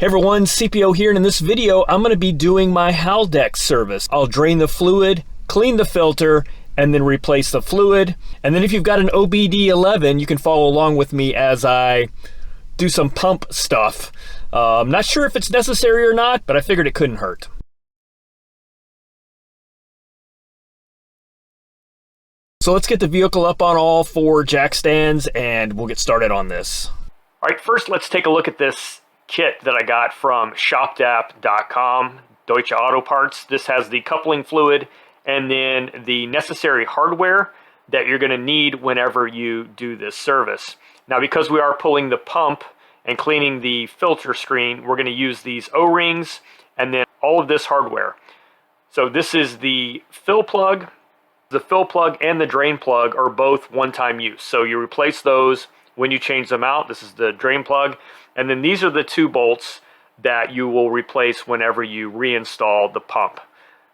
Hey everyone, CPO here, and in this video I'm going to be doing my Haldex service. I'll drain the fluid, clean the filter, and then replace the fluid. And then if you've got an OBDeleven, you can follow along with me as I do some pump stuff. I'm not sure if it's necessary or not, but I figured it couldn't hurt. So let's get the vehicle up on all four jack stands and we'll get started on this. All right, first let's take a look at this kit that I got from ShopDap.com, Deutsche Auto Parts. This has the coupling fluid and then the necessary hardware that you're going to need whenever you do this service. Now, because we are pulling the pump and cleaning the filter screen, we're going to use these O-rings and then all of this hardware. So this is the fill plug. The fill plug and the drain plug are both one-time use. So you replace those when you change them out. This is the drain plug. And then these are the two bolts that you will replace whenever you reinstall the pump.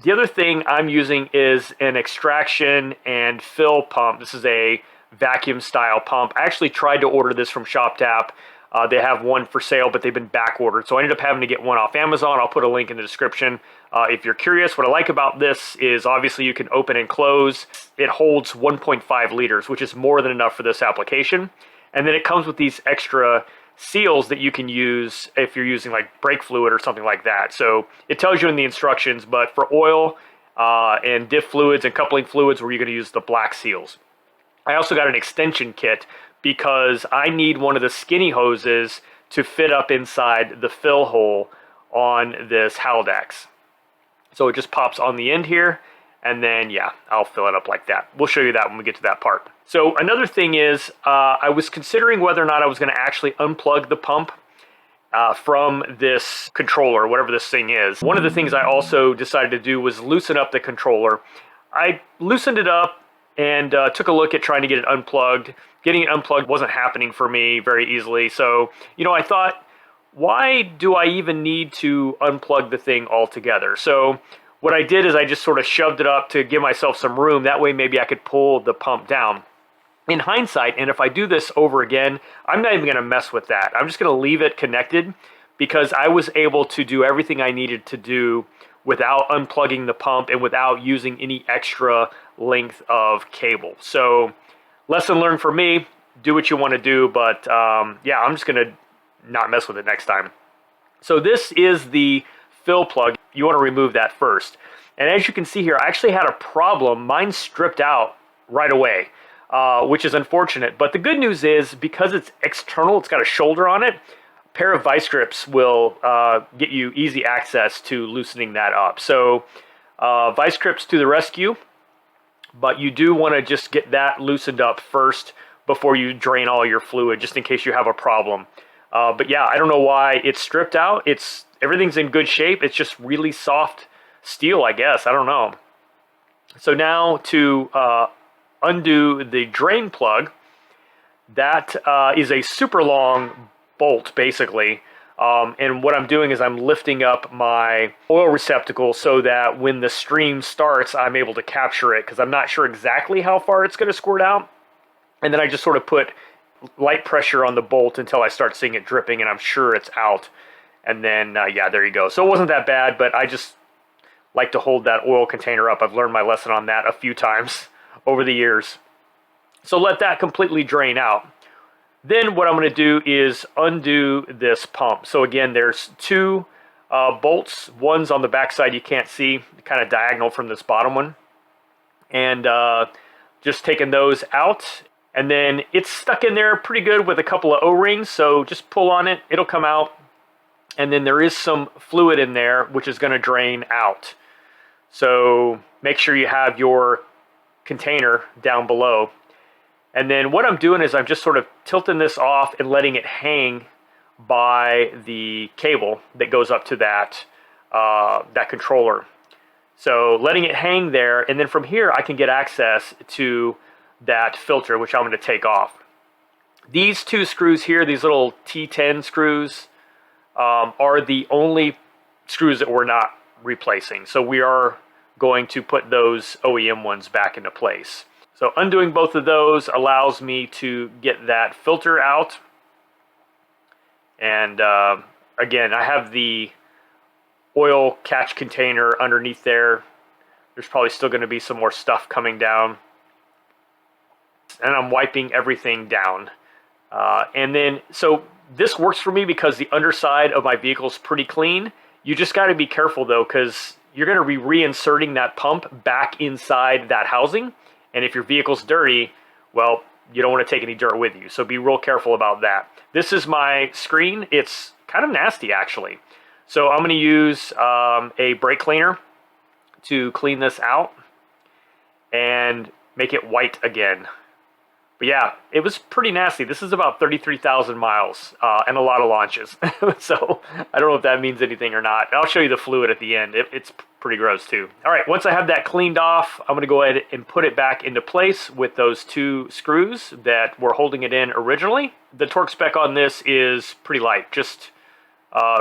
The other thing I'm using is an extraction and fill pump. This is a vacuum style pump. I actually tried to order this from ShopDap. They have one for sale, but they've been back ordered. So I ended up having to get one off Amazon. I'll put a link in the description. If you're curious, what I like about this is obviously you can open and close. It holds 1.5 liters, which is more than enough for this application. And then it comes with these extra seals that you can use if you're using like brake fluid or something like that. So it tells you in the instructions, but for oil and diff fluids and coupling fluids, where you're going to use the black seals. I also got an extension kit because I need one of the skinny hoses to fit up inside the fill hole on this Haldex. So it just pops on the end here, and then yeah, I'll fill it up like that. We'll show you that when we get to that part. So another thing is, I was considering whether or not I was going to actually unplug the pump from this controller, whatever this thing is. One of the things I also decided to do was loosen up the controller. I loosened it up and took a look at trying to get it unplugged. Getting it unplugged wasn't happening for me very easily. So, you know, I thought, why do I even need to unplug the thing altogether? So what I did is I just sort of shoved it up to give myself some room. That way maybe I could pull the pump down. In hindsight, and if I do this over again, I'm not even going to mess with that. I'm just going to leave it connected because I was able to do everything I needed to do without unplugging the pump and without using any extra length of cable. So lesson learned for me, do what you want to do, but yeah, I'm just going to not mess with it next time. So this is the fill plug. You want to remove that first. And as you can see here, I actually had a problem. Mine stripped out right away. Which is unfortunate. But the good news is, because it's external, it's got a shoulder on it, a pair of vice grips will get you easy access to loosening that up. So vice grips to the rescue, but you do want to just get that loosened up first before you drain all your fluid, just in case you have a problem. But yeah, I don't know why it's stripped out. Everything's in good shape. It's just really soft steel, I guess. I don't know. So now to undo the drain plug. That is a super long bolt, basically. And what I'm doing is I'm lifting up my oil receptacle so that when the stream starts, I'm able to capture it, because I'm not sure exactly how far it's going to squirt out. And then I just sort of put light pressure on the bolt until I start seeing it dripping, and I'm sure it's out. And then, yeah, there you go. So it wasn't that bad, but I just like to hold that oil container up. I've learned my lesson on that a few times over the years. So let that completely drain out. Then what I'm going to do is undo this pump. So again, there's two bolts. One's on the back side you can't see, kind of diagonal from this bottom one. And just taking those out. And then it's stuck in there pretty good with a couple of O-rings. So just pull on it, it'll come out. And then there is some fluid in there, which is going to drain out. So make sure you have your container down below. And then what I'm doing is I'm just sort of tilting this off and letting it hang by the cable that goes up to that controller. So letting it hang there, and then from here I can get access to that filter, which I'm going to take off. These two screws here, these little T10 screws, are the only screws that we're not replacing. So we are going to put those OEM ones back into place. So undoing both of those allows me to get that filter out. And again, I have the oil catch container underneath there. There's probably still going to be some more stuff coming down. And I'm wiping everything down. And then, so this works for me because the underside of my vehicle is pretty clean. You just got to be careful though, because you're going to be reinserting that pump back inside that housing. And if your vehicle's dirty, well, you don't want to take any dirt with you. So be real careful about that. This is my screen. It's kind of nasty actually. So I'm going to use a brake cleaner to clean this out and make it white again. But yeah, it was pretty nasty. This is about 33,000 miles and a lot of launches. So I don't know if that means anything or not. I'll show you the fluid at the end. It's pretty gross too. All right, once I have that cleaned off, I'm gonna go ahead and put it back into place with those 2 screws that were holding it in originally. The torque spec on this is pretty light. Just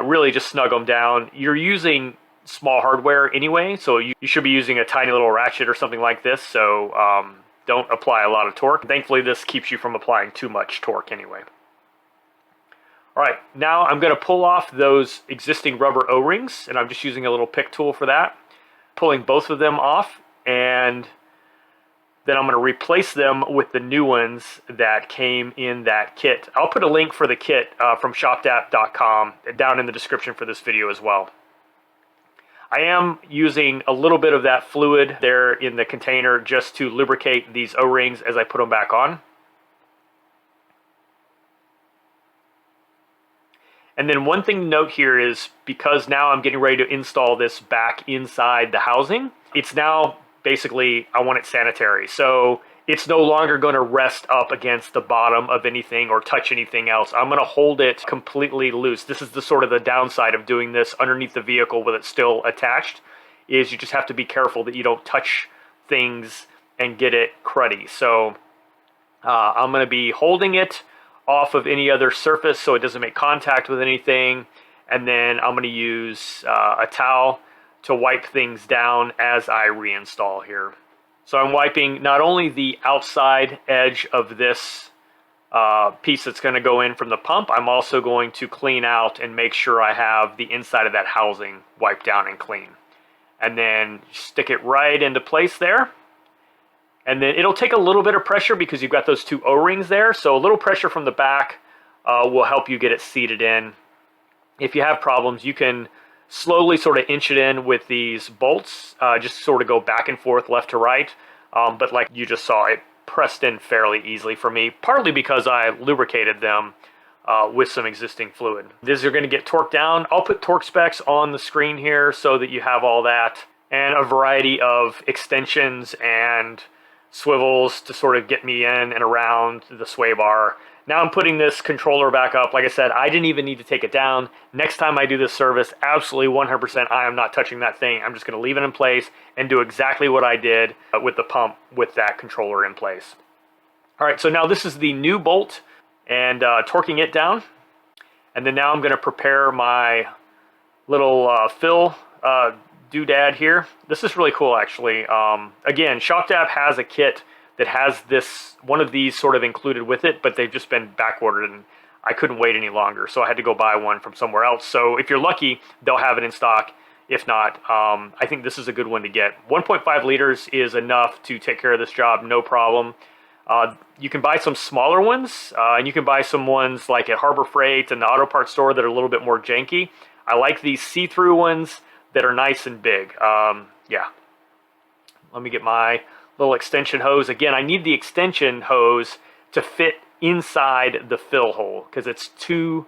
really just snug them down. You're using small hardware anyway, so you should be using a tiny little ratchet or something like this. So don't apply a lot of torque. Thankfully, this keeps you from applying too much torque anyway. All right, now I'm going to pull off those existing rubber O-rings, and I'm just using a little pick tool for that. Pulling both of them off, and then I'm going to replace them with the new ones that came in that kit. I'll put a link for the kit from ShopDap.com down in the description for this video as well. I am using a little bit of that fluid there in the container just to lubricate these O-rings as I put them back on. And then one thing to note here is, because now I'm getting ready to install this back inside the housing, it's now basically, I want it sanitary. So it's no longer going to rest up against the bottom of anything or touch anything else. I'm going to hold it completely loose. This is the sort of the downside of doing this underneath the vehicle with it still attached, is you just have to be careful that you don't touch things and get it cruddy. So I'm going to be holding it off of any other surface so it doesn't make contact with anything. And then I'm going to use a towel to wipe things down as I reinstall here. So I'm wiping not only the outside edge of this piece that's going to go in from the pump, I'm also going to clean out and make sure I have the inside of that housing wiped down and clean. And then stick it right into place there. And then it'll take a little bit of pressure because you've got those 2 O-rings there. So a little pressure from the back will help you get it seated in. If you have problems, you can slowly sort of inch it in with these bolts, just sort of go back and forth left to right. But like you just saw, it pressed in fairly easily for me, partly because I lubricated them with some existing fluid. These are going to get torqued down. I'll put torque specs on the screen here so that you have all that, and a variety of extensions and swivels to sort of get me in and around the sway bar. Now I'm putting this controller back up. Like I said, I didn't even need to take it down. Next time I do this service, absolutely 100%, I am not touching that thing. I'm just going to leave it in place and do exactly what I did with the pump with that controller in place. All right, so now this is the new bolt, and torquing it down. And then now I'm going to prepare my little fill doodad here. This is really cool, actually. Again, ShopDap has a kit that has this, one of these sort of included with it, but they've just been back ordered and I couldn't wait any longer, so I had to go buy one from somewhere else. So if you're lucky, they'll have it in stock. If not, I think this is a good one to get. 1.5 liters is enough to take care of this job, no problem. You can buy some smaller ones, and you can buy some ones like at Harbor Freight and the auto parts store that are a little bit more janky. I like these see-through ones that are nice and big. Yeah. Let me get my little extension hose. Again, I need the extension hose to fit inside the fill hole because it's too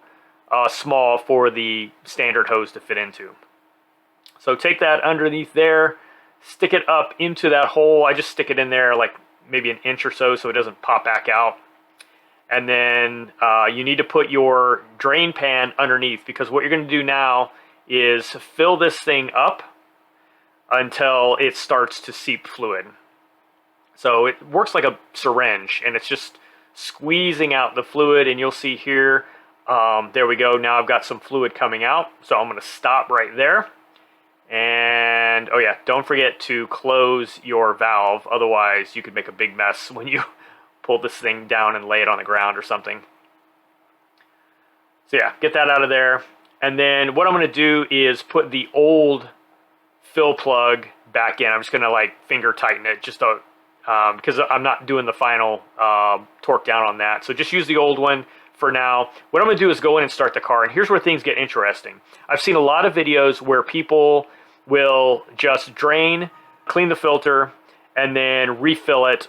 small for the standard hose to fit into. So take that underneath there, stick it up into that hole. I just stick it in there like maybe an inch or so it doesn't pop back out. And then you need to put your drain pan underneath, because what you're going to do now is fill this thing up until it starts to seep fluid. So it works like a syringe, and it's just squeezing out the fluid, and you'll see here, there we go. Now I've got some fluid coming out, so I'm going to stop right there. And oh yeah, don't forget to close your valve, otherwise you could make a big mess when you pull this thing down and lay it on the ground or something. So yeah, get that out of there. And then what I'm going to do is put the old fill plug back in. I'm just going to like finger tighten it just to, because I'm not doing the final torque down on that. So just use the old one for now. What I'm going to do is go in and start the car. And here's where things get interesting. I've seen a lot of videos where people will just drain, clean the filter, and then refill it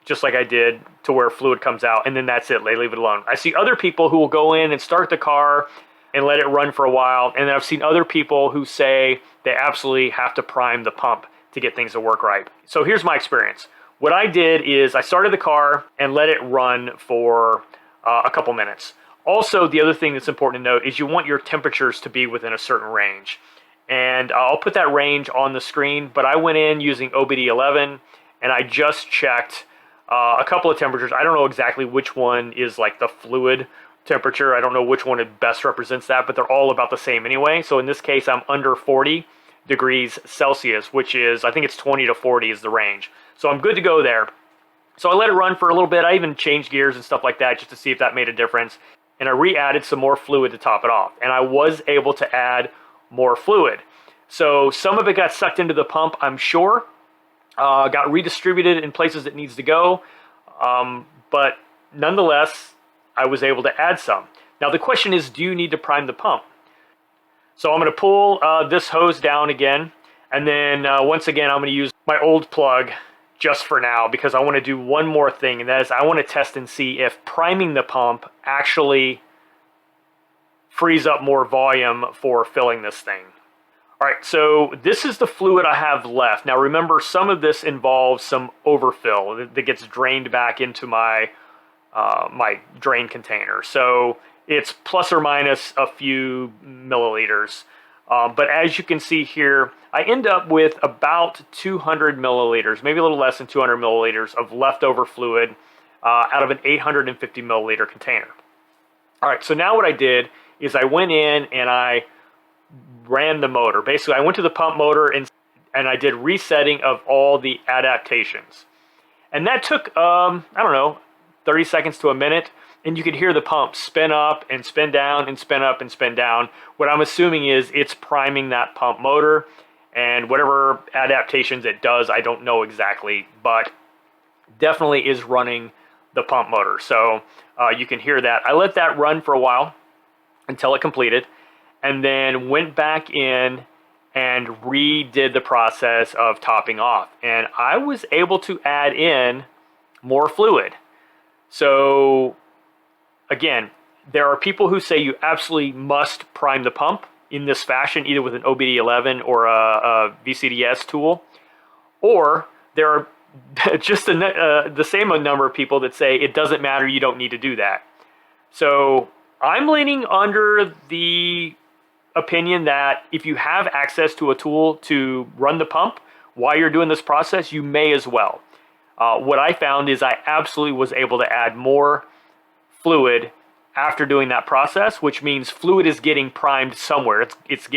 just like I did to where fluid comes out, and then that's it. They leave it alone. I see other people who will go in and start the car and let it run for a while, and then I've seen other people who say they absolutely have to prime the pump to get things to work right. So here's my experience. What I did is I started the car and let it run for a couple minutes. Also, the other thing that's important to note is you want your temperatures to be within a certain range. And I'll put that range on the screen, but I went in using OBDeleven and I just checked a couple of temperatures. I don't know exactly which one is like the fluid temperature. I don't know which one best represents that, but they're all about the same anyway. So in this case, I'm under 40 degrees Celsius, which is, I think it's 20 to 40 is the range. So I'm good to go there. So I let it run for a little bit. I even changed gears and stuff like that just to see if that made a difference. And I re-added some more fluid to top it off. And I was able to add more fluid. So some of it got sucked into the pump, I'm sure. Got redistributed in places it needs to go. But nonetheless, I was able to add some. Now the question is, do you need to prime the pump? So I'm going to pull this hose down again. And then once again, I'm going to use my old plug just for now because I want to do one more thing. And that is I want to test and see if priming the pump actually frees up more volume for filling this thing. All right, so this is the fluid I have left. Now remember, some of this involves some overfill that gets drained back into my my drain container. So it's plus or minus a few milliliters. But as you can see here, I end up with about 200 milliliters, maybe a little less than 200 milliliters of leftover fluid out of an 850 milliliter container. All right, so now what I did is I went in and I ran the motor. Basically, I went to the pump motor and I did resetting of all the adaptations. And that took, I don't know, 30 seconds to a minute. And you could hear the pump spin up and spin down and spin up and spin down. What I'm assuming is it's priming that pump motor. And whatever adaptations it does, I don't know exactly. But definitely is running the pump motor. So you can hear that. I let that run for a while until it completed. And then went back in and redid the process of topping off. And I was able to add in more fluid. So again, there are people who say you absolutely must prime the pump in this fashion, either with an OBDeleven or a VCDS tool. Or there are just the same number of people that say it doesn't matter, you don't need to do that. So I'm leaning under the opinion that if you have access to a tool to run the pump while you're doing this process, you may as well. What I found is I absolutely was able to add more fluid after doing that process, which means fluid is getting primed somewhere. It's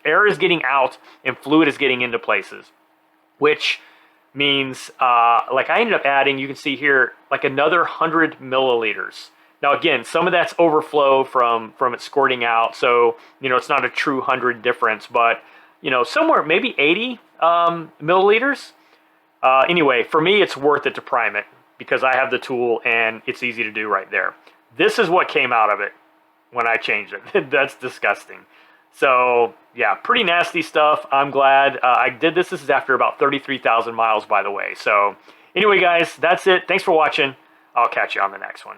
air is getting out and fluid is getting into places, which means like I ended up adding, you can see here, like another 100 milliliters. Now again, some of that's overflow from it squirting out, so you know it's not a true 100 difference, but you know somewhere maybe 80 milliliters. Anyway, for me it's worth it to prime it because I have the tool and it's easy to do right there. This is what came out of it when I changed it. That's disgusting. So yeah, pretty nasty stuff. I'm glad I did this. This is after about 33,000 miles, by the way. So anyway, guys, that's it. Thanks for watching. I'll catch you on the next one.